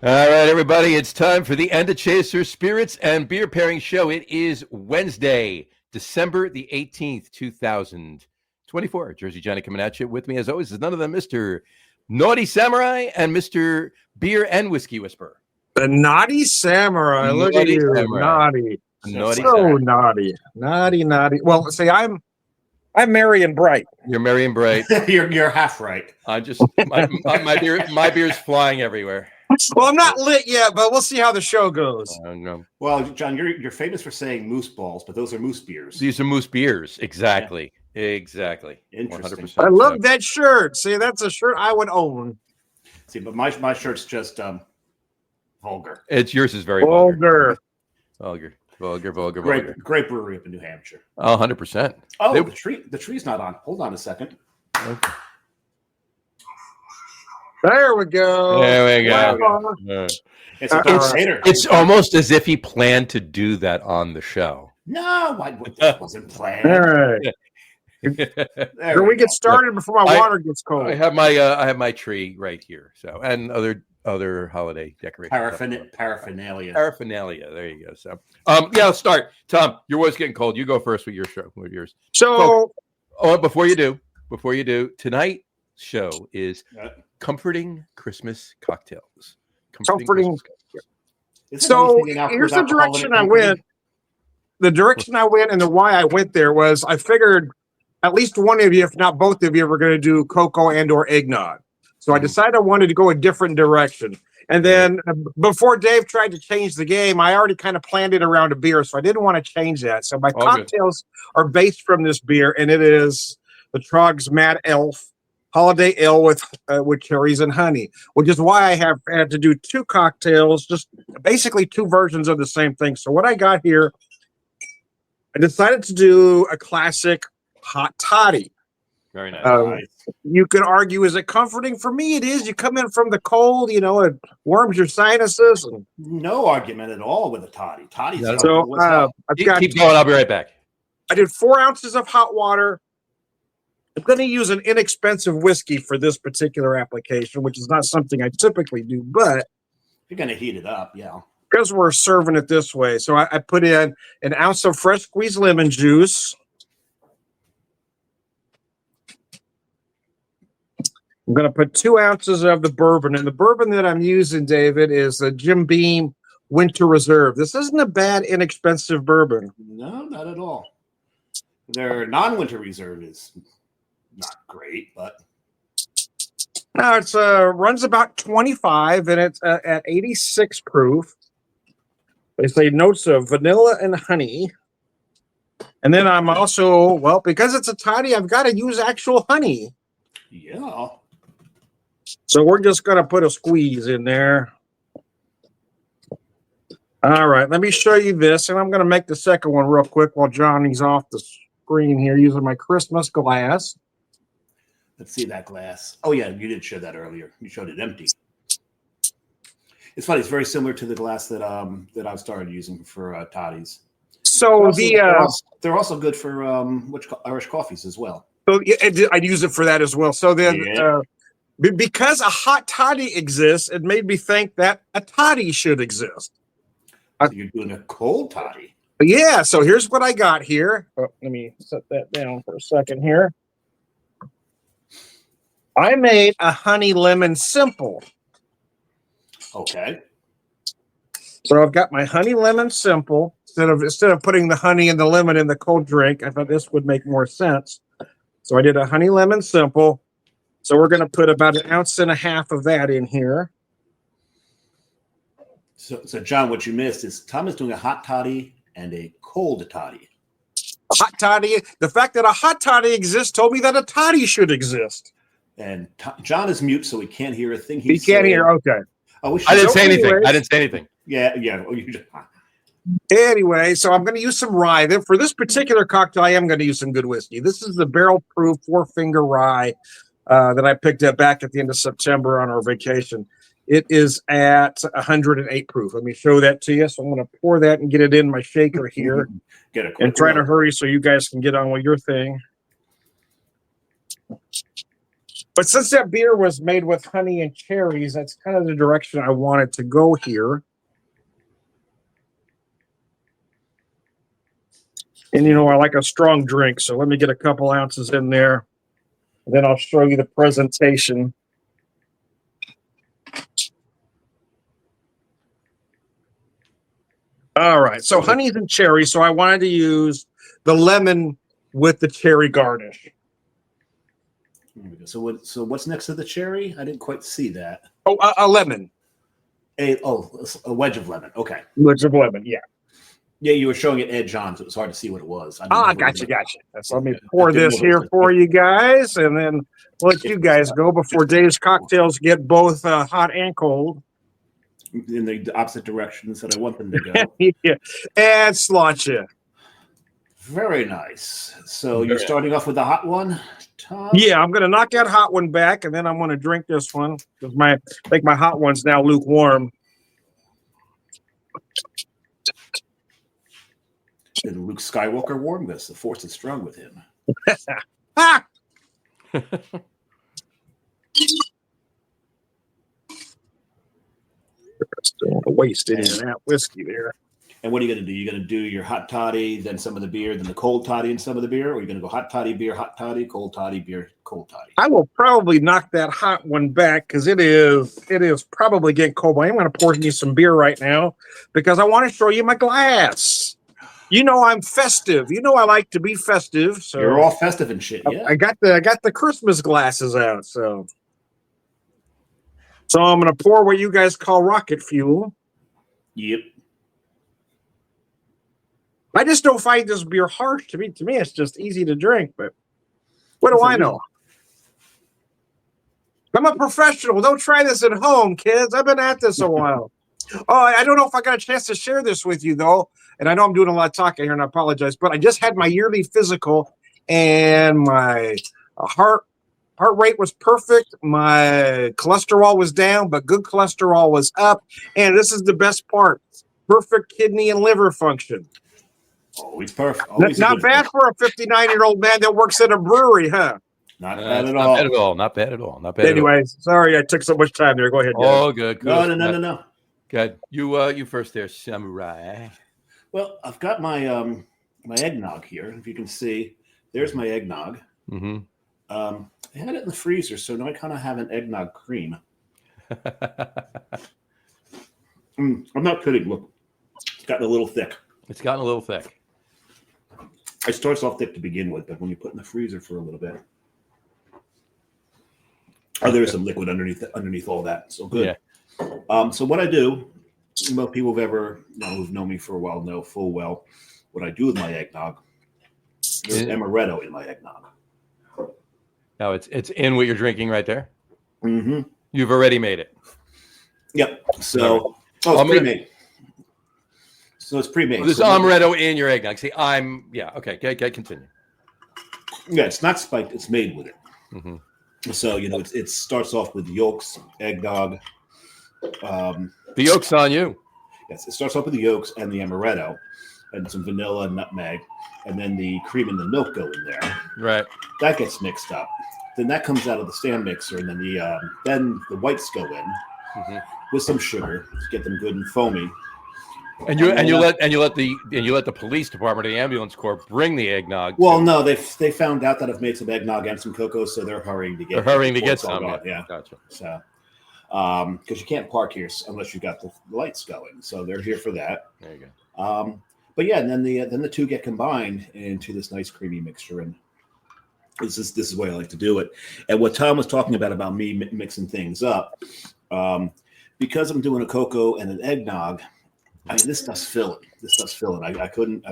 All right, everybody, it's time for the End of Chaser Spirits and Beer Pairing Show. It is Wednesday, December the 18th, 2024. Jersey Johnny coming at you. With me, as always, is none of them, Mr. Naughty Samurai and Mr. Beer and Whiskey Whisperer. The Naughty Samurai. Look at Naughty you. Samurai. Naughty. Naughty So Samurai. naughty. Naughty. Well, see, I'm merry and bright. You're merry and bright. You're half right. I just my beer's flying everywhere. Well, I'm not lit yet, but we'll see how the show goes. Well, John, you're famous for saying moose balls, but those are moose beers. These are moose beers. Exactly. Yeah. Exactly. Interesting. 100%. I love that shirt. See, that's a shirt I would own. See, but my shirt's just vulgar. It's yours is very Vulgar. Vulgar. Great brewery up in New Hampshire. Oh, 100%. Oh, the tree's not on. Hold on a second. Okay. There we go. There we go. Wow. It's almost as if he planned to do that on the show. No, that wasn't planned. All right. Can we get started before my water gets cold? I have my tree right here. So and other holiday decorations. Paraphernalia. There you go. So yeah, let's start. Tom, your voice getting cold. You go first with your show. With yours. So before you do, tonight's show is comforting Christmas cocktails. Comforting. So here's the direction I went. The direction I went and the why I went there was I figured at least one of you, if not both of you, were going to do cocoa and or eggnog. So I decided I wanted to go a different direction. And then before Dave tried to change the game, I already kind of planned it around a beer, so I didn't want to change that. So my cocktails are based from this beer, and it is the Trog's Mad Elf Holiday Ale with cherries and honey, which is why I have had to do two cocktails, just basically two versions of the same thing. So what I got here, I decided to do a classic hot toddy. Very nice. You could argue, is it comforting? For me, it is. You come in from the cold, it warms your sinuses. And no argument at all with a toddy. Toddy's so keep going. I'll be right back. I did 4 ounces of hot water. I'm going to use an inexpensive whiskey for this particular application, which is not something I typically do, but you're going to heat it up, yeah. Because we're serving it this way. So I put in an ounce of fresh squeezed lemon juice. I'm going to put 2 ounces of the bourbon. And the bourbon that I'm using, David, is the Jim Beam Winter Reserve. This isn't a bad, inexpensive bourbon. No, not at all. Their non-winter reserve is not great, but no, it's runs about 25, and it's at 86 proof. They say notes of vanilla and honey. And then I'm also, because it's a toddy, I've got to use actual honey. Yeah. So we're just going to put a squeeze in there. All right, let me show you this, and I'm going to make the second one real quick while Johnny's off the screen here using my Christmas glass. Let's see that glass. Oh, yeah, you did show that earlier. You showed it empty. It's funny. It's very similar to the glass that I've started using for toddies. So they're also good for Irish coffees as well. So I'd use it for that as well. So then, because a hot toddy exists, it made me think that a toddy should exist. So you're doing a cold toddy. Yeah. So here's what I got here. Let me set that down for a second here. I made a honey lemon simple. Okay. So I've got my honey lemon simple. Instead of putting the honey and the lemon in the cold drink, I thought this would make more sense. So I did a honey lemon simple. So we're going to put about 1.5 ounces of that in here. So John, what you missed is Tom is doing a hot toddy and a cold toddy. Hot toddy. The fact that a hot toddy exists told me that a toddy should exist. And John is mute, so he can't hear a thing. He can't hear. Okay. I didn't say anything. I didn't say anything. Yeah. Anyway, so I'm going to use some rye. Then for this particular cocktail, I am going to use some good whiskey. This is the barrel-proof 4-finger rye that I picked up back at the end of September on our vacation. It is at 108 proof. Let me show that to you. So I'm going to pour that and get it in my shaker here. And try to hurry so you guys can get on with your thing. But since that beer was made with honey and cherries, that's kind of the direction I wanted to go here. And, I like a strong drink, so let me get a couple ounces in there. And then I'll show you the presentation. All right, so honey's and cherry, so I wanted to use the lemon with the cherry garnish. There we go. So what's next to the cherry? I didn't quite see that. Oh, a lemon. A wedge of lemon. Okay. Wedge of lemon, yeah. Yeah, you were showing it edge on, so it was hard to see what it was. Gotcha. So let me pour this here for you guys, and then let you guys go before Dave's cocktails get both hot and cold. In the opposite directions that I want them to go. Yeah. And sláinte. Very nice. So you're starting off with the hot one, Tom? Yeah, I'm going to knock that hot one back, and then I'm going to drink this one because I think my hot one's now lukewarm. Did Luke Skywalker warm this? The Force is strong with him. Ah! Don't want to waste any of that whiskey there. And what are you going to do? You're going to do your hot toddy, then some of the beer, then the cold toddy and some of the beer? Or are you going to go hot toddy, beer, hot toddy, cold toddy, beer, cold toddy? I will probably knock that hot one back because it is probably getting cold. But I'm going to pour you some beer right now because I want to show you my glass. I'm festive. I like to be festive. So you're all festive and shit. Yeah. I got the Christmas glasses out. So I'm going to pour what you guys call rocket fuel. Yep. I just don't find this beer harsh. To me, it's just easy to drink. But what do I know? I'm a professional. Don't try this at home, kids. I've been at this a while. Oh, I don't know if I got a chance to share this with you, though. And I know I'm doing a lot of talking here, and I apologize. But I just had my yearly physical, and my heart rate was perfect. My cholesterol was down, but good cholesterol was up. And this is the best part. Perfect kidney and liver function. Always perfect. Always not bad for a 59-year-old man that works at a brewery, huh? Not bad at all. Not bad at all. Anyways, sorry I took so much time there. Go ahead. Oh, good. No. Good. You first there, Samurai. Well, I've got my my eggnog here. If you can see, there's my eggnog. Mm-hmm. I had it in the freezer, so now I kind of have an eggnog cream. I'm not kidding. Look, it's gotten a little thick. It starts off thick to begin with, but when you put it in the freezer for a little bit, there's some liquid underneath all that. So good. Yeah. So what I do, well, people who've known me for a while know full well what I do with my eggnog. There's amaretto in my eggnog. Now it's in what you're drinking right there. Mm-hmm. You've already made it. Yep. So it's pre-made. So it's pre-made. There's amaretto in your eggnog. See, okay. Continue. Yeah, it's not spiked. It's made with it. Mm-hmm. So it starts off with yolks, eggnog. The yolk's on you. Yes, it starts off with the yolks and the amaretto, and some vanilla and nutmeg, and then the cream and the milk go in there. Right. That gets mixed up. Then that comes out of the stand mixer, and then the whites go in with some sugar to get them good and foamy. And you let the police department or the ambulance corps bring the eggnog. Well, no, they found out that I've made some eggnog and some cocoa, so they're hurrying to get some. Yeah, gotcha. So, because you can't park here unless you got the lights going, so they're here for that. There you go. But yeah, and then the two get combined into this nice creamy mixture, and this is the way I like to do it. And what Tom was talking about me mixing things up, because I'm doing a cocoa and an eggnog. I mean, this stuff's filling. I couldn't.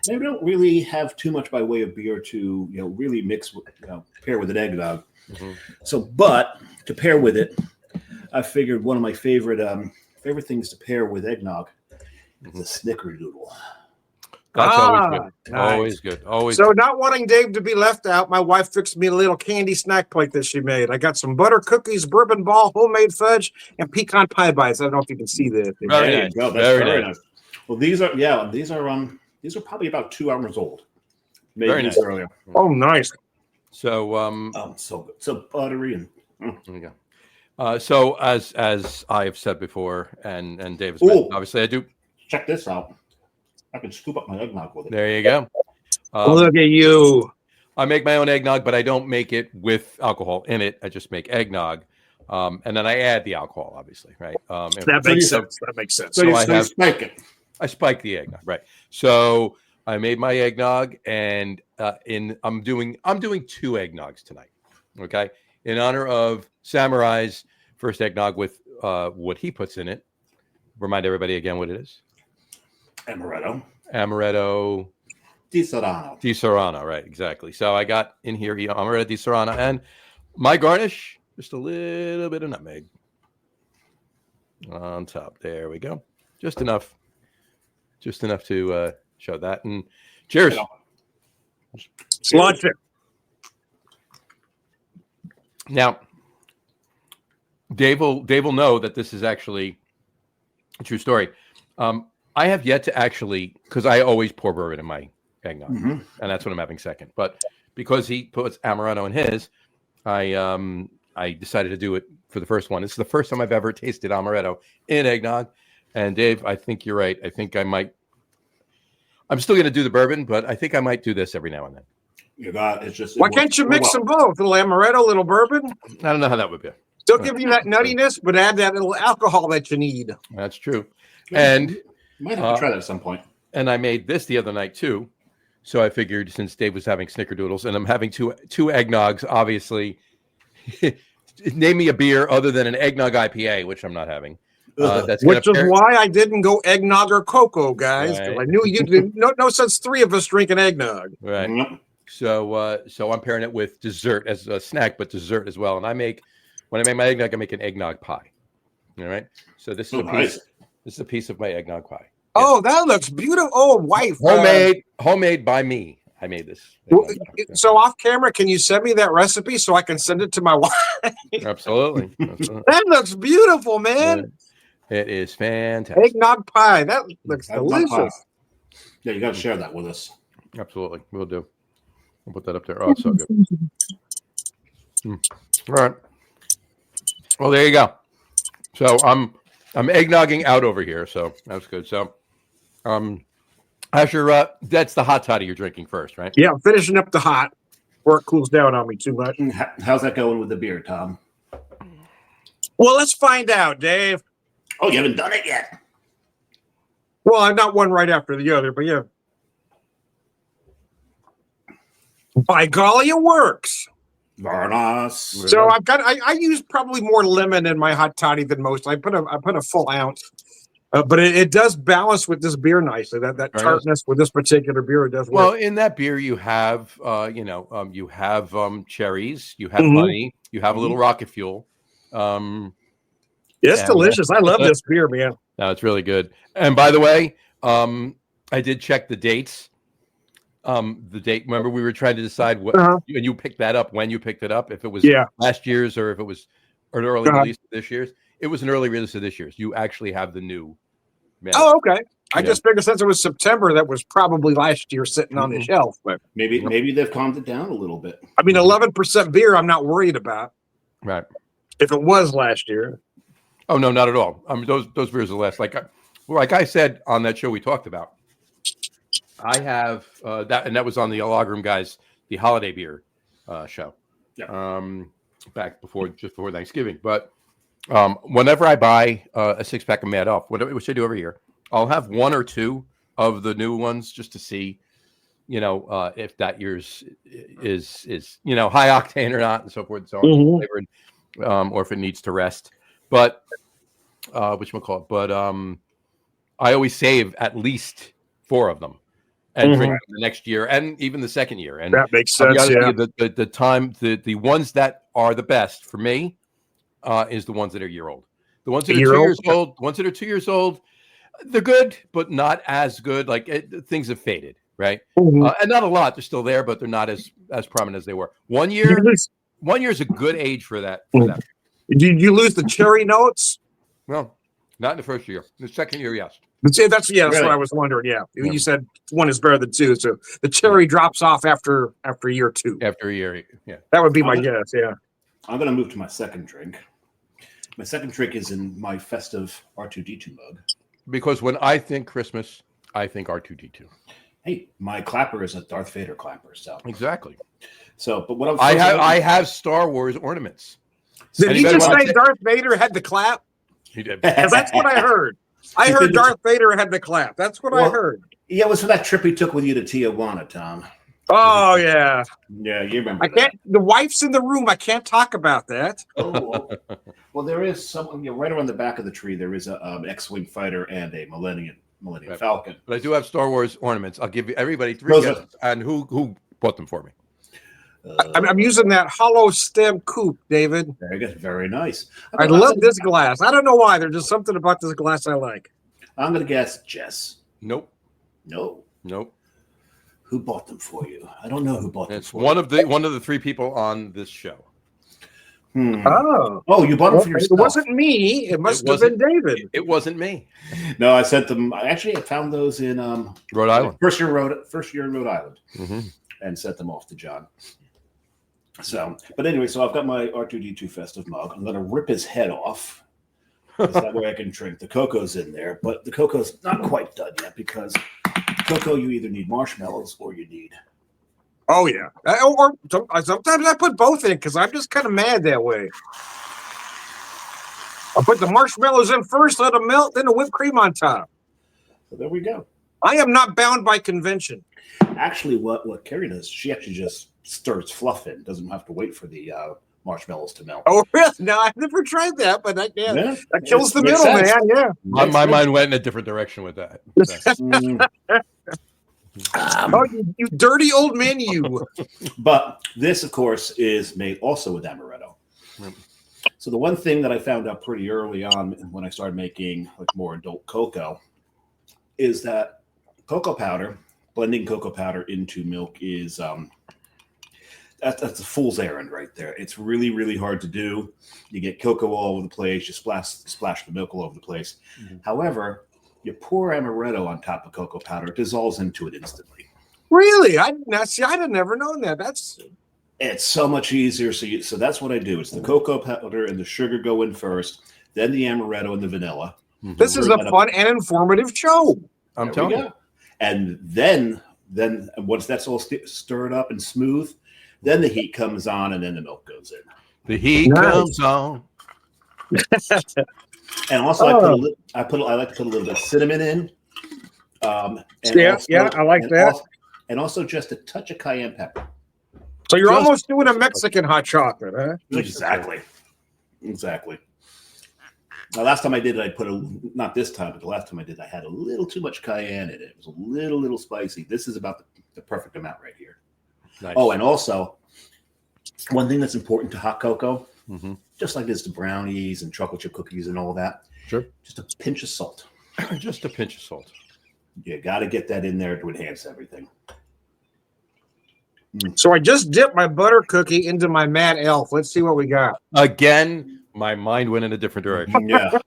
Maybe I don't really have too much by way of beer to really mix with pair with an eggnog. Mm-hmm. So, but to pair with it, I figured one of my favorite things to pair with eggnog is a snickerdoodle. That's always good. Nice. Always good. Always. So, not wanting Dave to be left out, my wife fixed me a little candy snack plate that she made. I got some butter cookies, bourbon ball, homemade fudge, and pecan pie bites. I don't know if you can see that. Very nice. Well, these are probably about 2 hours old. Made very nice. Earlier. Oh, nice. So so good, so buttery, and there you go. So as I have said before, and Davis, obviously I do. Check this out. I can scoop up my eggnog with it. There you go. Look at you. I make my own eggnog, but I don't make it with alcohol in it. I just make eggnog. And then I add the alcohol, obviously, right? That makes sense. That makes sense. So you spike it. I spike the eggnog, right? So I made my eggnog, and I'm doing 2 eggnogs tonight, okay? In honor of Samurai's first eggnog with what he puts in it. Remind everybody again what it is. Amaretto Di Serrano, right? Exactly. So I got in here Amaretto Di Serrano, and my garnish, just a little bit of nutmeg on top. There we go. Just enough to show that. And cheers. Launch it. Now, Dave will know that this is actually a true story. I have yet to actually, because I always pour bourbon in my eggnog, and that's what I'm having second. But because he puts Amaretto in his, I decided to do it for the first one. This is the first time I've ever tasted Amaretto in eggnog. And Dave, I think you're right. I think I'm still going to do the bourbon, but I think I might do this every now and then. It's just. Why can't you mix them both? A little Amaretto, a little bourbon? I don't know how that would be. Still give you that nuttiness, but add that little alcohol that you need. That's true. And you might have to try that at some point. And I made this the other night too. So I figured since Dave was having snickerdoodles and I'm having two eggnogs, obviously, name me a beer other than an eggnog IPA, which I'm not having. Which is why I didn't go eggnog or cocoa, guys. Right. I knew you didn't. No sense 3 of us drinking eggnog. Right. Mm-hmm. So I'm pairing it with dessert as a snack, but dessert as well. And when I make my eggnog, I make an eggnog pie. All right. So this is This is a piece of my eggnog pie. Oh, that looks beautiful. Oh, wife. Homemade by me. I made this. So off camera, can you send me that recipe so I can send it to my wife? Absolutely. That looks beautiful, man. It is fantastic. Eggnog pie. That looks delicious. Yeah, you got to share that with us. Absolutely. We'll do. I'll put that up there. Oh, it's so good. All right. Well, there you go. So I'm eggnogging out over here. So that's good. So, Asher, that's the hot toddy you're drinking first, right? Yeah, I'm finishing up the hot before it cools down on me too much. How's that going with the beer, Tom? Well, let's find out, Dave. Oh, you haven't done it yet? Well, I'm not one right after the other, but yeah. By golly, it works. Very nice. So I use probably more lemon in my hot toddy than most. I put a full ounce, but it does balance with this beer nicely. That tartness with this particular beer, it does work. Well, in that beer, you have you have cherries, you have honey, you have a little rocket fuel. It's delicious. I love this beer, man. No, it's really good. And by the way, I did check the dates. The date. Remember, we were trying to decide what, and you picked that up when you picked it up. If it was last year's or if it was an early release of this year's. It was an early release of this year's. You actually have the new. Oh, okay. I just figured since it was September, that was probably last year sitting on the shelf. But maybe they've calmed it down a little bit. I mean, 11% beer, I'm not worried about. Right. If it was last year. Oh no, not at all. Those beers are less. Like I said on that show we talked about. I have that, and that was on the Log Room Guys, the holiday beer show. Yeah. Back just before Thanksgiving. But whenever I buy a 6-pack of Mad Elf, which I do every year, I'll have 1 or 2 of the new ones just to see, if that year's is high octane or not, and so forth and so on, flavored, or if it needs to rest. But whatchamacallit? But I always save at least 4 of them and drink them the next year and even the second year. And that makes sense. Yeah. The ones that are the best for me is the ones that are a year old. The ones that are 2 years old, the ones that are 2 years old, they're good, but not as good. Like things have faded, right? And not a lot. They're still there, but they're not as prominent as they were. 1 year. 1 year is a good age for that. Did you lose the cherry notes? Well, not in the first year. The second year, yes. That's what I was wondering. Yeah, you said one is better than two, so the cherry drops off after year two. After a year, yeah. That would be my guess. Yeah. I'm going to move to my second drink. My second drink is in my festive R2D2 mug. Because when I think Christmas, I think R2D2. Hey, my clapper is a Darth Vader clapper. So exactly. So, but what I have Star Wars ornaments. Did he just say Darth Vader had the clap? He did. That's what I heard. I heard Darth Vader had the clap. That's what I heard. Yeah, it was for that trip he took with you to Tijuana, Tom. Oh yeah. Yeah, you remember. I can't. The wife's in the room. I can't talk about that. Oh, well, there is someone right around the back of the tree. There is a X-wing fighter and a Millennium Falcon. But I do have Star Wars ornaments. I'll give you everybody 3 guesses. And who bought them for me? I'm using that hollow stem coupe, David. Very good. Very nice. I love this glass. I don't know why. There's just something about this glass I like. I'm going to guess Jess. Nope. No. Nope. Who bought them for you? I don't know who bought them. It's one of the 3 people on this show. Oh, you bought them for yourself. It wasn't me. It must have been David. It wasn't me. No, I sent them. I found those in Rhode Island. First year in Rhode Island, and sent them off to John. So, but anyway, so I've got my R2D2 festive mug. I'm going to rip his head off. That way I can drink. The cocoa's in there, but the cocoa's not quite done yet because cocoa, you either need marshmallows or you need. Oh yeah, or sometimes I put both in because I'm just kind of mad that way. I put the marshmallows in first, let them melt, then the whipped cream on top. So there we go. I am not bound by convention. Actually, what Carrie does, she actually just stirs fluff in. Doesn't have to wait for the marshmallows to melt. Oh, really? No, I've never tried that, but that kills the middle, man. Yeah. My mind went in a different direction with that. You dirty old man, you. But this, of course, is made also with amaretto. So the one thing that I found out pretty early on when I started making more adult cocoa is that cocoa powder, blending cocoa powder into milk is that's a fool's errand right there. It's really, really hard to do. You get cocoa all over the place. You splash the milk all over the place. However, you pour amaretto on top of cocoa powder, it dissolves into it instantly. Really? I'd never known that. It's so much easier. So that's what I do. It's the cocoa powder and the sugar go in first, then the amaretto and the vanilla. This is a fun and informative show. I'm telling you. And then once that's all stirred up and smooth, then the heat comes on and then the milk goes in. The heat comes on. And also, I like to put a little bit of cinnamon in. I like that. And also just a touch of cayenne pepper. So you're almost doing a Mexican hot chocolate, huh? Exactly. Now, last time I did it, not this time, but the last time I did, I had a little too much cayenne in it. It was a little spicy. This is about the perfect amount right here. Nice. Oh, and also, one thing that's important to hot cocoa, just like this to brownies and chocolate chip cookies and all that, just a pinch of salt. Just a pinch of salt. You got to get that in there to enhance everything. So I just dipped my butter cookie into my Mad Elf. Let's see what we got. Again, my mind went in a different direction. Yeah.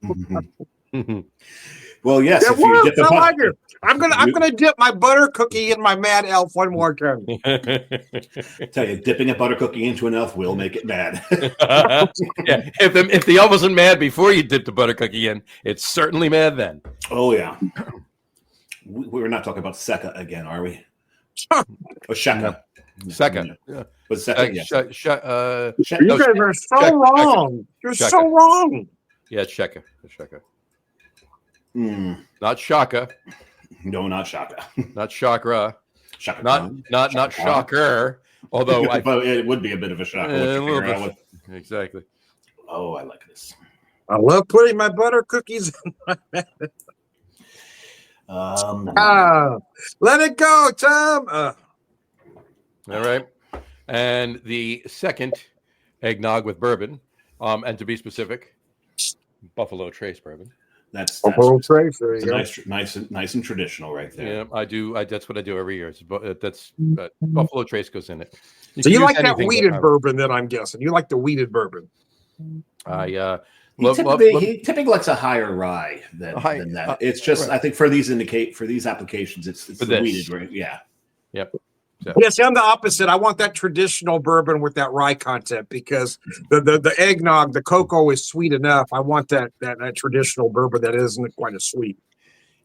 Well, yes. I'm gonna dip my butter cookie in my Mad Elf one more time. Tell you, dipping a butter cookie into an elf will make it mad. Yeah, if the elf wasn't mad before you dipped the butter cookie in, it's certainly mad then. Oh yeah. We're not talking about Secca again, are we? Or Shaka. Second. Yeah. But Secca, yes. You guys are so wrong. You're so wrong. Yeah, it's Shaka. Not Shaka. No, not Shaka. Not Chakra. Shaka. Not Shocker. Although it would be a bit of a shocker. Exactly. Oh, I like this. I love putting my butter cookies in my let it go, Tom. All right. And the second eggnog with bourbon, and to be specific, Buffalo Trace bourbon. That's Buffalo Trace. There you go. Nice and traditional right there. Yeah, I do. That's what I do every year. That's Buffalo Trace goes in it. So you like that wheated bourbon? Then I'm guessing you like the wheated bourbon. The He typically likes a higher rye than that. It's just right. I think for these applications, it's the weeded, right? Yeah. Yep. So. Yeah, see, I'm the opposite. I want that traditional bourbon with that rye content because the eggnog, the cocoa is sweet enough. I want that traditional bourbon that isn't quite as sweet.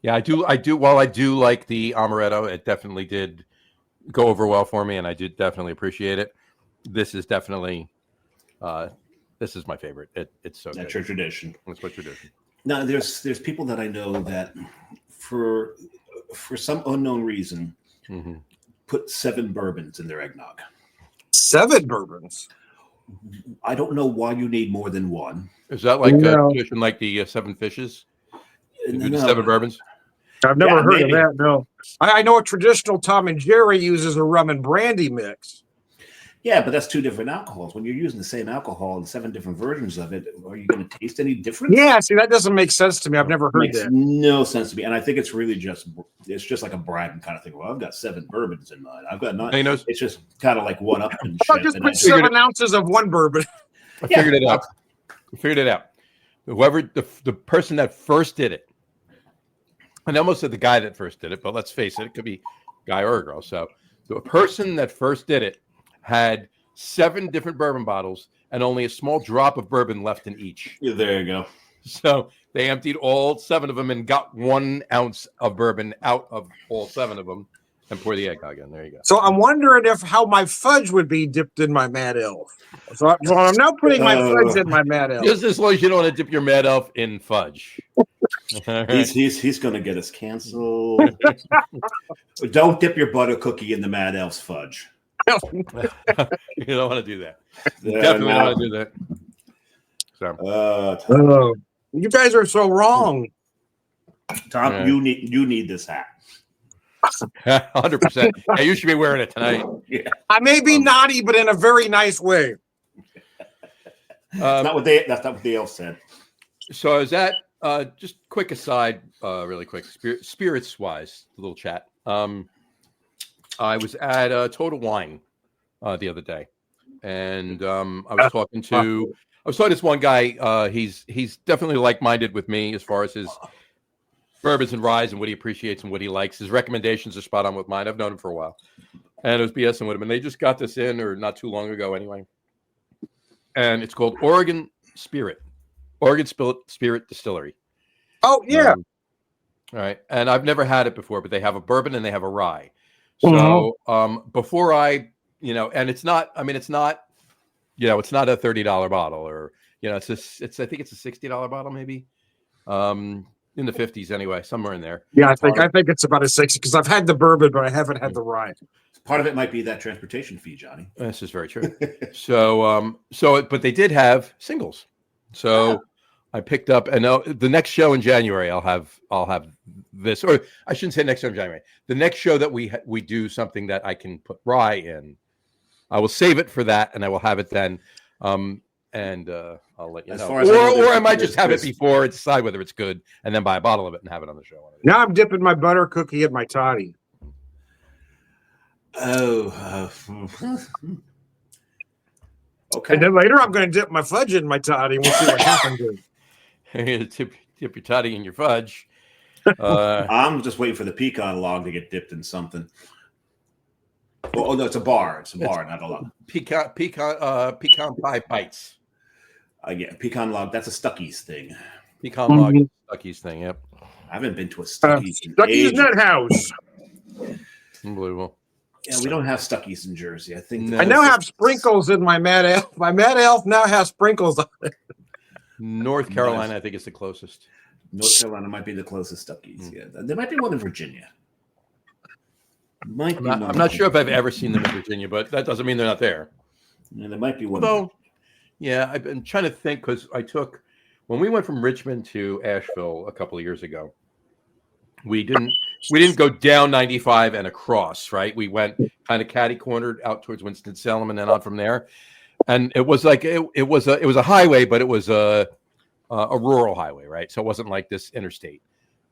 Yeah, I do. While I do like the amaretto, it definitely did go over well for me, and I did definitely appreciate it. This is definitely, this is my favorite. It's so that's good. Your tradition. That's my tradition. Now, there's people that I know that for some unknown reason put 7 bourbons in their eggnog. 7 bourbons. I don't know why you need more than one. Is that like a tradition like the 7 fishes? No. 7 bourbons? I've never heard of that. No, I know a traditional Tom and Jerry uses a rum and brandy mix. Yeah, but that's 2 different alcohols. When you're using the same alcohol and 7 different versions of it, are you going to taste any difference? Yeah, see, that doesn't make sense to me. I've never heard that. No sense to me, and I think it's really just like a bragging kind of thing. Well, I've got 7 bourbons in mine. I've got 9. It's just kind of like one up and shit. Just put 7 ounces of one bourbon. I figured it out. Whoever the person that first did it, and I almost said the guy that first did it, but let's face it, it could be a guy or a girl. So the person that first did it had 7 different bourbon bottles and only a small drop of bourbon left in each. Yeah, there you go. So they emptied all 7 of them and got 1 ounce of bourbon out of all 7 of them and poured the eggnog in. There you go. So I'm wondering how my fudge would be dipped in my Mad Elf. So I'm now putting my fudge in my Mad Elf. Just as long as you don't want to dip your Mad Elf in fudge. Right. He's going to get us canceled. Don't dip your butter cookie in the Mad Elf's fudge. You don't want to do that. Definitely don't want to do that. So, you guys are so wrong. Tom, you need this hat. 100%. Yeah, you should be wearing it tonight. Yeah. I may be naughty, but in a very nice way. That's not what the elf said. So I was at just quick aside, really quick, spirits wise, a little chat. I was at Total Wine the other day, and I was talking to this one guy. He's definitely like-minded with me as far as his bourbons and ryes and what he appreciates and what he likes. His recommendations are spot on with mine. I've known him for a while, and it was BSing with him, and they just got this in, or not too long ago anyway. And it's called Oregon Spirit Distillery. Oh yeah. All right, and I've never had it before, but they have a bourbon and they have a rye. So before I, and it's not. I mean, it's not. It's not a $30 bottle, or it's I think it's a $60 bottle, maybe. In the 50s anyway, somewhere in there. Yeah, I think it's about a 60 because I've had the bourbon, but I haven't had the rye. Part of it might be that transportation fee, Johnny. This is very true. But they did have singles. So I picked up, and the next show in January, I'll have this, or I shouldn't say next show in January. The next show that we do something that I can put rye in, I will save it for that, and I will have it then. And I'll let you know. Or I might just have it before and decide whether it's good, and then buy a bottle of it and have it on the show. Now I'm dipping my butter cookie in my toddy. Okay. And then later I'm going to dip my fudge in my toddy, and we'll see what happens. You're going to dip your toddy in your fudge. I'm just waiting for the pecan log to get dipped in something. Oh no, it's a bar. It's a bar, not a log. Pecan pie bites. Yeah, pecan log. That's a Stuckey's thing. Pecan log, Stuckey's thing. Yep. I haven't been to a Stuckey's. Stuckey's Nut House. Unbelievable. Yeah, we don't have Stuckey's in Jersey. I think I now have sprinkles in my Mad Elf. My Mad Elf now has sprinkles on it. North Carolina, I think, is the closest. North Carolina might be the closest Stuckey's. Yeah, there might be one in Virginia. I'm not sure if I've ever seen them in Virginia, but that doesn't mean they're not there. Yeah, there might be one. Although, yeah, I've been trying to think because when we went from Richmond to Asheville a couple of years ago, we didn't go down 95 and across, right? We went kind of catty-cornered out towards Winston-Salem and then on from there. And it was like it was a highway, but it was a rural highway, right? So it wasn't like this interstate.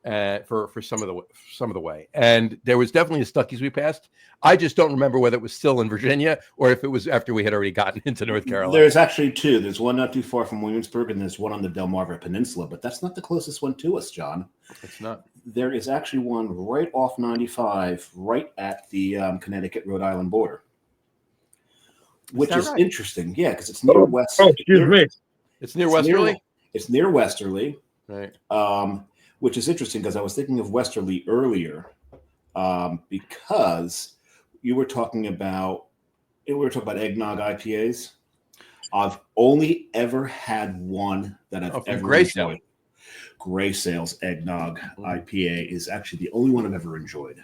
for some of the way. And there was definitely a Stuckey's we passed. I just don't remember whether it was still in Virginia or if it was after we had already gotten into North Carolina. There's actually two. There's one not too far from Williamsburg, and there's one on the Delmarva Peninsula, but that's not the closest one to us, John. It's not. There is actually one right off 95, right at the Connecticut-Rhode Island border, which is right? Interesting. Yeah, because it's near West. Oh, excuse me. It's near Westerly? It's near Westerly. Right. Which is interesting because I was thinking of Westerly earlier because we were talking about eggnog IPAs. I've only ever had one that I've ever enjoyed. Gray Sales Eggnog IPA is actually the only one I've ever enjoyed.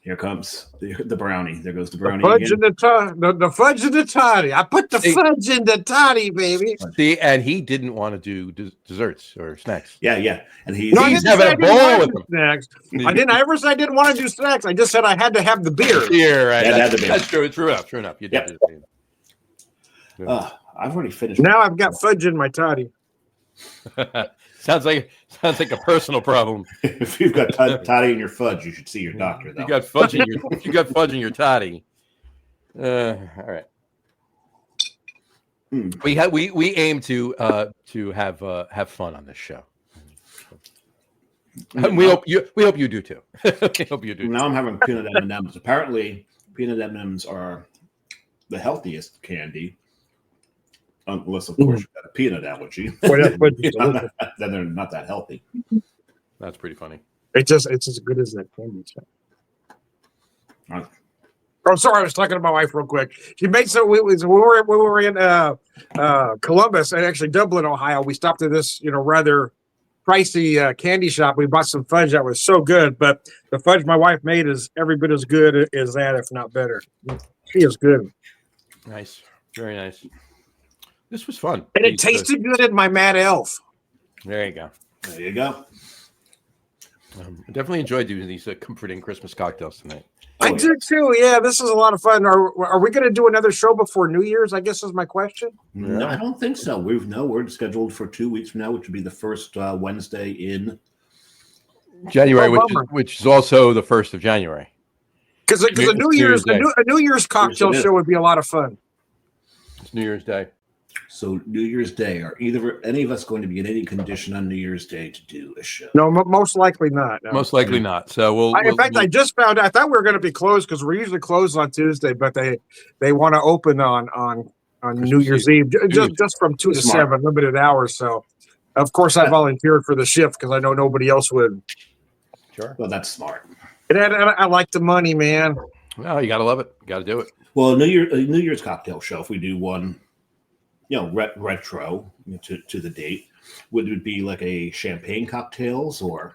Here comes the brownie. There goes the brownie. The fudge in the fudge in the toddy. I put the fudge in the toddy, baby. See, and he didn't want to do desserts or snacks. Yeah. And he's having a bowl with them. Snacks. I didn't ever say I didn't want to do snacks. I just said I had to have the beer. Right. That's true. True enough. You did. I've already finished. Now I've got fudge in my toddy. Sounds like a personal problem. If you've got toddy in your fudge, you should see your doctor. Though. You got fudge in your toddy. All right. We aim to have fun on this show. And we hope you do too. We hope you do. Now I'm having peanut M&Ms. Apparently, peanut M&Ms are the healthiest candy. Unless, of course, you've got a peanut allergy. Then they're not that healthy. That's pretty funny. It's as good as that candy stuff. Oh, sorry, I was talking to my wife real quick. She made some. We were in Columbus and actually Dublin, Ohio. We stopped at this, rather pricey candy shop. We bought some fudge that was so good, but the fudge my wife made is every bit as good as that, if not better. She is good. Nice, very nice. This was fun. And it tasted good in my Mad Elf. There you go. I definitely enjoyed doing these comforting Christmas cocktails tonight. I do too. Yeah, this is a lot of fun. Are we going to do another show before New Year's? I guess is my question. No, I don't think so. We're scheduled for 2 weeks from now, which would be the first Wednesday in January, which is also the 1st of January. Because a New Year's cocktail show would be a lot of fun. It's New Year's Day. So New Year's Day, are any of us going to be in any condition on New Year's Day to do a show? No, most likely not. No. Most likely not. So I just found out. I thought we were going to be closed because we're usually closed on Tuesday, but they want to open on New Year's Eve just from 2 to 7, limited hours. So, of course, I volunteered for the shift because I know nobody else would. Sure. Well, that's smart. And I like the money, man. Well, you got to love it. Got to do it. Well, a New Year's cocktail show, if we do one, retro to the date, would it be like a champagne cocktails or?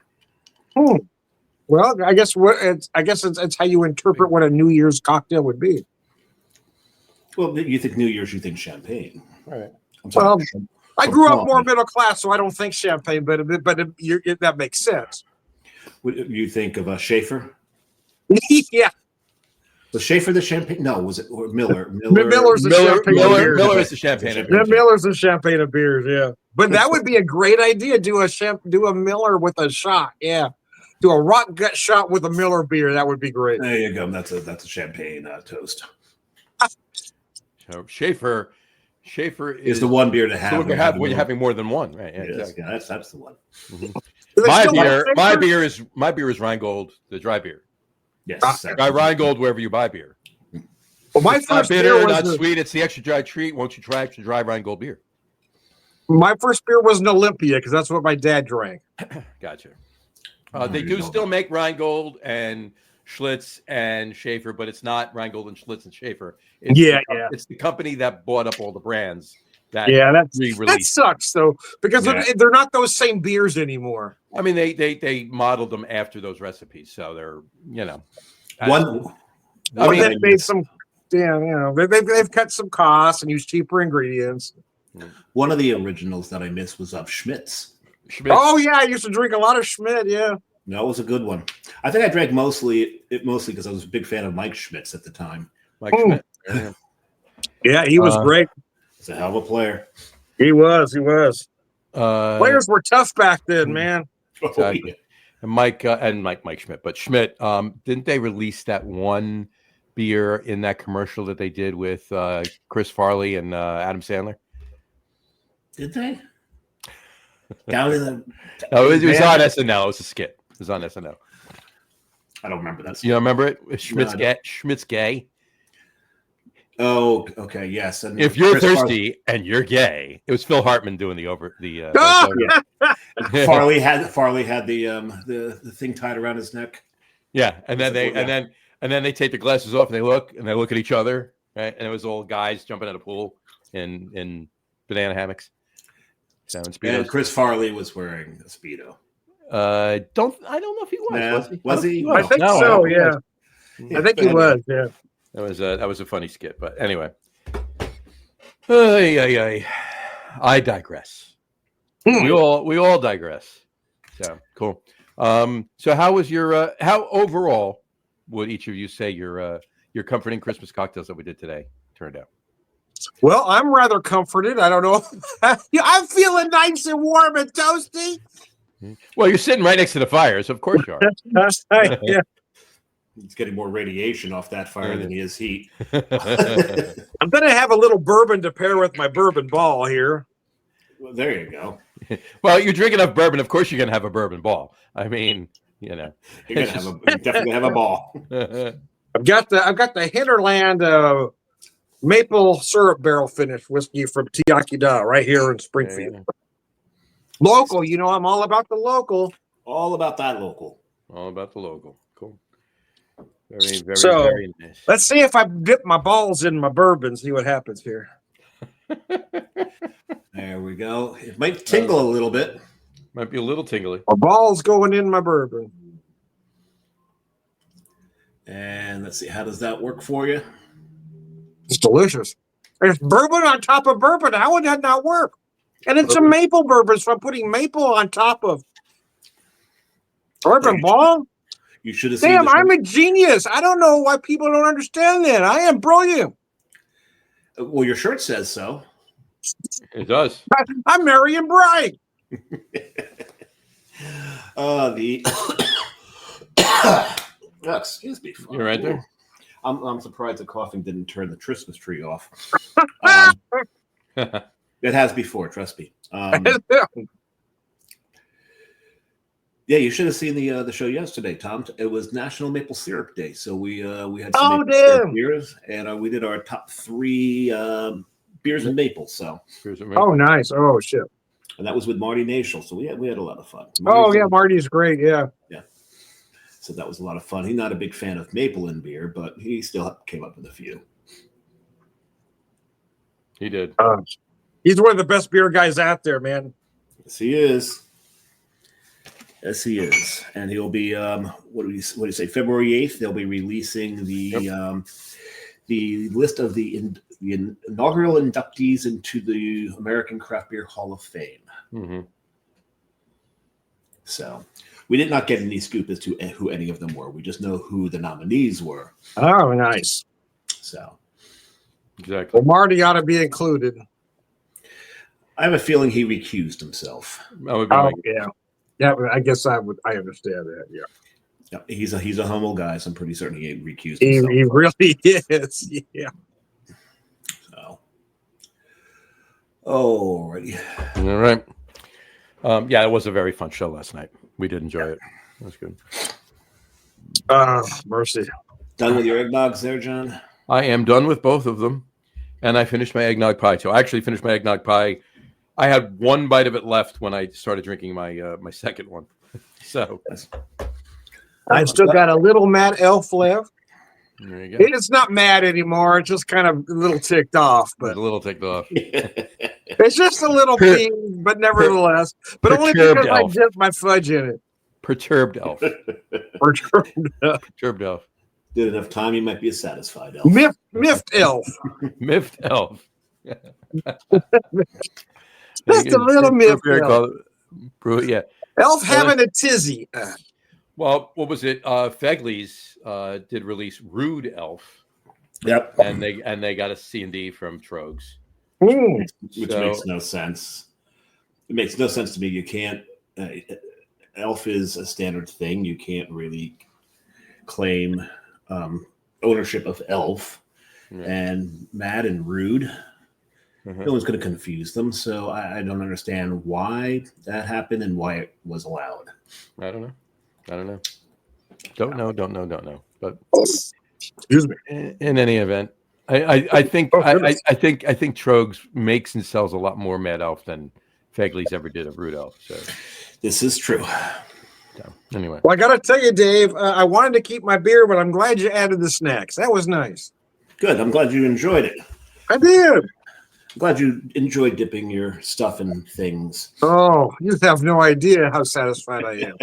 Well, I guess it's how you interpret what a New Year's cocktail would be. Well, you think New Year's, you think champagne, right? Well, I grew up more middle class, so I don't think champagne, but that makes sense. Would you think of a Schaefer? Yeah. Was Schaefer the champagne? No, was it or Miller? Miller's the champagne. Miller is the champagne. Miller's the champagne of beers. Yeah, but that would be a great idea. Do a Miller with a shot. Yeah, do a rock gut shot with a Miller beer. That would be great. There you go. That's a champagne toast. So Schaefer is the one beer to have. So when you're having more than one, right? Yeah, exactly. Yeah, that's the one. Mm-hmm. My beer is Rheingold, the dry beer. Yes, buy Rheingold wherever you buy beer. Well, my first bitter, beer was not sweet. It's the extra dry treat. Won't you try extra dry Rheingold beer? My first beer was an Olympia because that's what my dad drank. Gotcha. They do still make Rheingold and Schlitz and Schaefer, but it's not Rheingold and Schlitz and Schaefer. It's the company that bought up all the brands. That sucks though because they're not those same beers anymore. I mean, they modeled them after those recipes, so they're they've made some. Yeah, they've cut some costs and used cheaper ingredients. One of the originals that I missed was of Schmidt's. Oh yeah, I used to drink a lot of Schmidt. Yeah, that was a good one. I think I drank mostly because I was a big fan of Mike Schmitz at the time. Mike Schmidt. Yeah, he was great. He's a hell of a player. He was. Players were tough back then, man. Exactly. Yeah. And Mike Schmidt, but Schmidt, didn't they release that one beer in that commercial that they did with Chris Farley and Adam Sandler? Did they? Down in the No, it was on SNL. It was a skit. It was on SNL. I don't remember that. You don't remember it? Schmidt's No, gay. Schmidt's gay. Oh, okay, yes. And If you're Chris thirsty and you're gay, it was Phil Hartman doing the Farley had the thing tied around his neck. Yeah, and then they take the glasses off and they look at each other, right? And it was all guys jumping in a pool in banana hammocks. So, and Chris Farley was wearing a Speedo. I don't know if he was. Nah, was he? I think so. Yeah, I think he was. Yeah, that was a funny skit. But anyway, I digress. We all digress. So cool. So how was how overall would each of you say your comforting Christmas cocktails that we did today turned out? Well, I'm rather comforted. I don't know. I'm feeling nice and warm and toasty. Well, you're sitting right next to the fire, so of course you are. Yeah. He's getting more radiation off that fire than he is heat. I'm going to have a little bourbon to pair with my bourbon ball here. Well, there you go. Well, you're drinking enough bourbon. Of course, you're going to have a bourbon ball. I mean, you're definitely have a ball. I've got the Hinterland maple syrup barrel finish whiskey from Tiakida right here in Springfield. Local, I'm all about the local. All about that local. All about the local. Cool. Very, very, very nice. Let's see if I dip my balls in my bourbon, see what happens here. There we go. It might tingle a little bit. Might be a little tingly. My balls going in my bourbon. And let's see, how does that work for you? It's delicious. It's bourbon on top of bourbon. How would that not work? And it's a maple bourbon, so I'm putting maple on top of bourbon ball. You should have seen. Damn, I'm a genius. I don't know why people don't understand that. I am brilliant. Well, your shirt says so. It does. I'm Marion Bright. Excuse me. You're right there. I'm surprised the coughing didn't turn the Christmas tree off. It has before, trust me. Yeah, you should have seen the show yesterday, Tom. It was National Maple Syrup Day, so we had some maple syrup beers, and we did our top 3 beers and maple. So, oh, nice. Oh, shit. And that was with Marty Nashel, so we had a lot of fun. Marty's great. Yeah. So that was a lot of fun. He's not a big fan of maple in beer, but he still came up with a few. He did. He's one of the best beer guys out there, man. Yes, he is. Yes, he is. And he'll be what do you say? February 8th, they'll be releasing the list of the inaugural inductees into the American Craft Beer Hall of Fame. Mm-hmm. So we did not get any scoop as to who any of them were. We just know who the nominees were. Oh, nice. So exactly. Well, Marty ought to be included. I have a feeling he recused himself. Yeah, I guess I understand that. Yeah. He's a humble guy, so I'm pretty certain he recused himself. He really is. Yeah. So, alrighty. All right. It was a very fun show last night. We did enjoy it. That was good. Mercy. Done with your eggnogs there, John? I am done with both of them, and I finished my eggnog pie too. I actually finished my eggnog pie. I had one bite of it left when I started drinking my my second one. So I still got a little Mad Elf left. There you go. It's not mad anymore. It's just kind of a little ticked off, but a little ticked off. It's just a little ping, but nevertheless, but only because I dipped my fudge in it. Perturbed elf. Perturbed elf. Did enough time, you might be a satisfied elf. Miffed elf. Miffed elf. Just a little miffed elf. Yeah. Elf having a tizzy. Well, what was it? Fegley's did release Rude Elf. Yep. And they got a C&D from Trogs. Which makes no sense. It makes no sense to me. You can't Elf is a standard thing. You can't really claim ownership of Elf. And Mad and Rude. No one's going to confuse them. So I don't understand why that happened and why it was allowed. I don't know. Don't know. But excuse me. In any event, I think Trogs makes and sells a lot more Mad Elf than Fegley's ever did of Rude Elf. So this is true. So, anyway, well, I got to tell you, Dave, I wanted to keep my beer, but I'm glad you added the snacks. That was nice. Good. I'm glad you enjoyed it. I did. I'm glad you enjoyed dipping your stuff in things. Oh, you have no idea how satisfied I am.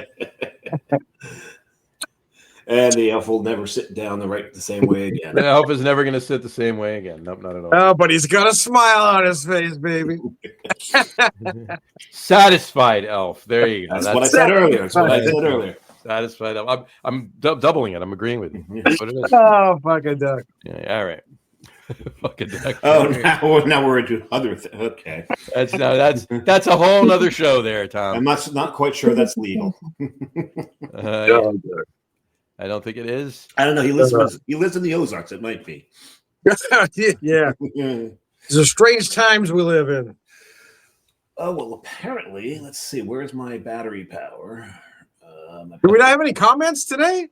And the elf will never sit down the same way again. The elf is never going to sit the same way again. Nope, not at all. Oh, but he's got a smile on his face, baby. Satisfied elf. There you go. That's what I said earlier. Satisfied elf. I'm doubling it. I'm agreeing with you. That's what it is. Oh, fucking duck. Yeah, all right. Fucking duck. Oh, now we're into other things. Okay. That's a whole other show there, Tom. I'm not quite sure that's legal. I don't think it is. I don't know. He lives in the Ozarks. It might be. Yeah. These are strange times we live in. Oh, well, apparently, let's see. Where's my battery power? Do we not have any comments today?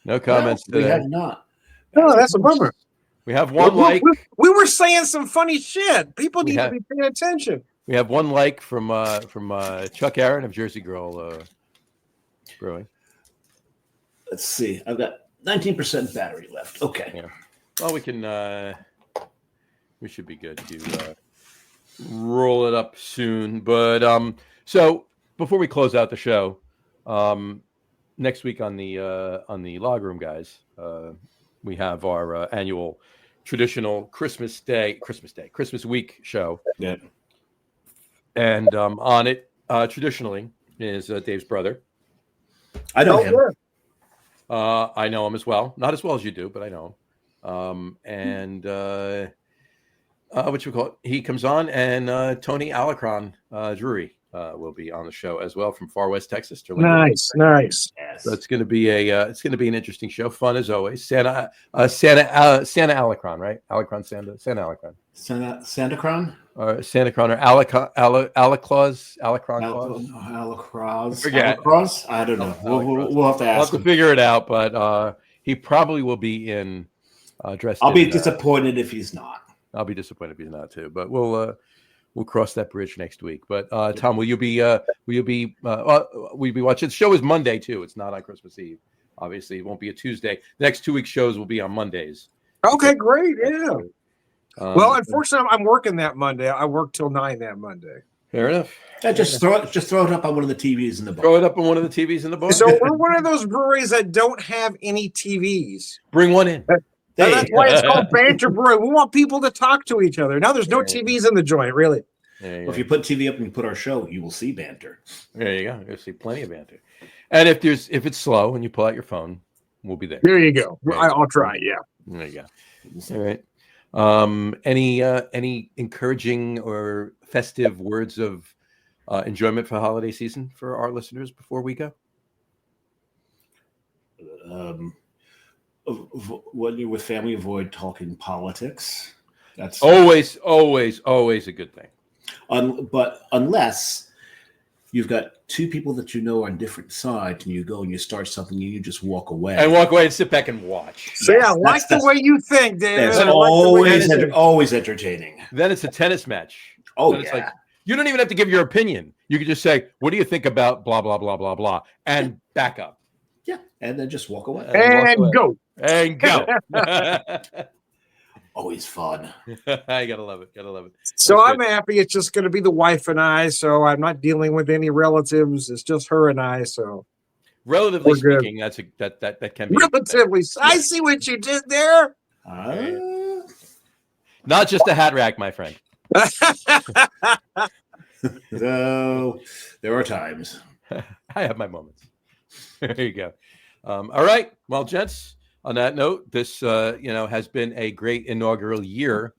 No comments today. We have not. No, that's a bummer. We have one like. We were saying some funny shit. People need to be paying attention. We have one like from Chuck Aaron of Jersey Girl Brewing. Let's see. I've got 19% battery left. Okay. Yeah. Well, we can. We should be good to roll it up soon. But so before we close out the show, next week on the Log Room guys, we have our annual traditional Christmas week show. Yeah. And on it, traditionally, is Dave's brother. I know him. I know him as well. Not as well as you do, but I know him. And what you call it? He comes on, and Tony Alacron Drury will be on the show as well from Far West Texas. Nice. Yes. So it's going to be an interesting show. Fun as always. Santa Alacron, right? Santa Alacron. Santacron? Or Santa Cron or Alacron Claus? Alacross? Forget. Alacross? I don't know. We'll have to ask. We'll have to figure it out, but he probably will be in dressed. I'll be disappointed if he's not. I'll be disappointed if he's not too, but we'll cross that bridge next week. But Tom, will you be watching? The show is Monday too. It's not on Christmas Eve. Obviously, it won't be a Tuesday. The next 2 weeks shows will be on Mondays. Okay, great. Yeah. Well, unfortunately, I'm working that Monday. I work till 9 that Monday. Fair enough. Yeah, just throw it up on one of the TVs in the bar. Throw it up on one of the TVs in the bar. So we're one of those breweries that don't have any TVs. Bring one in. That's why it's called Banter Brewing. We want people to talk to each other. Now there's no TVs in the joint, really. Well, if you put TV up and you put our show, you will see banter. There you go. You'll see plenty of banter. And if it's slow and you pull out your phone, we'll be there. There you go. I'll try. Yeah. There you go. All right. Any encouraging or festive words of enjoyment for the holiday season for our listeners before we go? When you're with family, avoid talking politics. That's always a good thing. But unless you've got two people that you know are on different sides, and you go and you start something, and you just walk away. And sit back and watch. So I like the way you think, David. That's always entertaining. Then it's a tennis match. Oh, it's like, you don't even have to give your opinion. You can just say, what do you think about blah, blah, blah, blah, blah, and back up. Yeah, and then just walk away. And go. And go. Always fun. I gotta love it. So I'm happy it's just going to be the wife and I. So I'm not dealing with any relatives. It's just her and I. So relatively speaking, that can be relatively. I see what you did there. Not just a hat rack, my friend. So there are times. I have my moments. There you go. All right. Well, gents, on that note, this has been a great inaugural year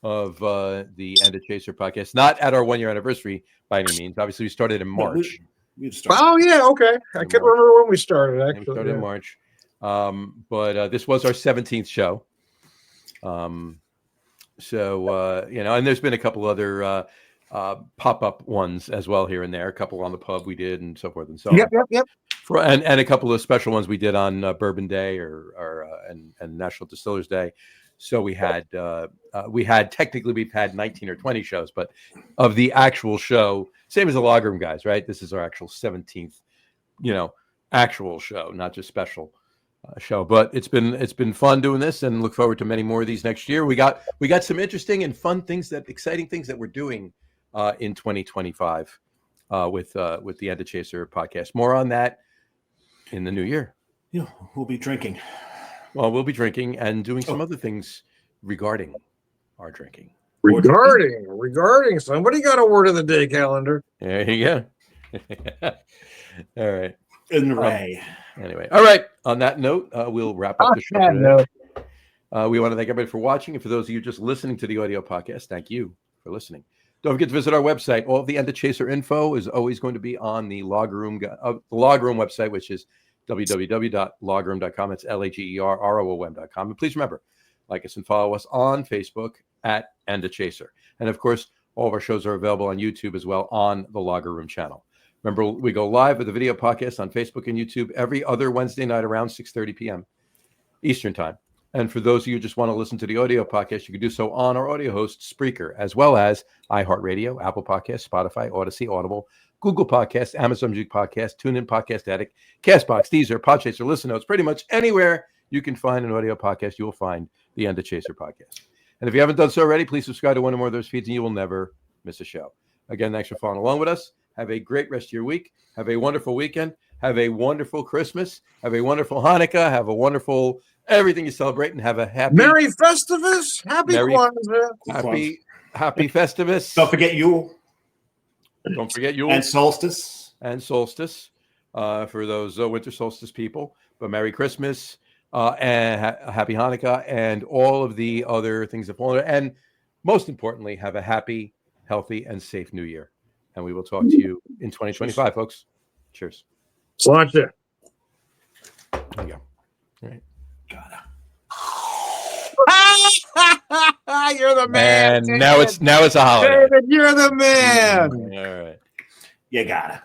of the End of Chaser podcast. Not at our 1 year anniversary by any means. Obviously, we started in March. Oh yeah, okay. I couldn't remember when we started. Actually, we started in March, but this was our 17th show. So and there's been a couple other pop-up ones as well here and there. A couple on the pub we did, and so forth and so on. Yep. And a couple of special ones we did on Bourbon Day and National Distillers Day. So we've had 19 or 20 shows, but of the actual show, same as the Lager Room guys, right? This is our actual 17th, actual show, not just special show. But it's been fun doing this, and look forward to many more of these next year. We got some interesting and fun things, exciting things that we're doing in 2025 with the End of Chaser podcast. More on that in the new year. Yeah, we'll be drinking. Well, we'll be drinking and doing some other things regarding our drinking. Regarding somebody got a word of the day calendar. There you go. All right. An array. Anyway, all right. On that note, we'll wrap up the show. We want to thank everybody for watching, and for those of you just listening to the audio podcast, thank you for listening. Don't forget to visit our website. All of the End of Chaser info is always going to be on the Lager Room website, which is www.lagerroom.com. It's LAGERROOM.com. And please remember, like us and follow us on Facebook at End of Chaser. And of course, all of our shows are available on YouTube as well on the Lager Room channel. Remember, we go live with the video podcast on Facebook and YouTube every other Wednesday night around 6:30 p.m. Eastern time. And for those of you who just want to listen to the audio podcast, you can do so on our audio host, Spreaker, as well as iHeartRadio, Apple Podcasts, Spotify, Odyssey, Audible, Google Podcasts, Amazon Music Podcasts, TuneIn Podcast Addict, CastBox, Deezer, Podchaser, Listen Notes. Pretty much anywhere you can find an audio podcast, you will find the End of Chaser podcast. And if you haven't done so already, please subscribe to one or more of those feeds, and you will never miss a show. Again, thanks for following along with us. Have a great rest of your week. Have a wonderful weekend. Have a wonderful Christmas. Have a wonderful Hanukkah. Have a wonderful everything you celebrate, and have a happy Merry Festivus. Happy Kwanzaa. Happy Festivus. Don't forget Yule. Don't forget Yule. And solstice. For those winter solstice people. But Merry Christmas and Happy Hanukkah and all of the other things that fall. And most importantly, have a happy, healthy, and safe New Year. And we will talk to you in 2025, folks. Cheers. Sláinte. There you go. All right. You're the man. And now it's a holiday. David, you're the man. All right. You gotta.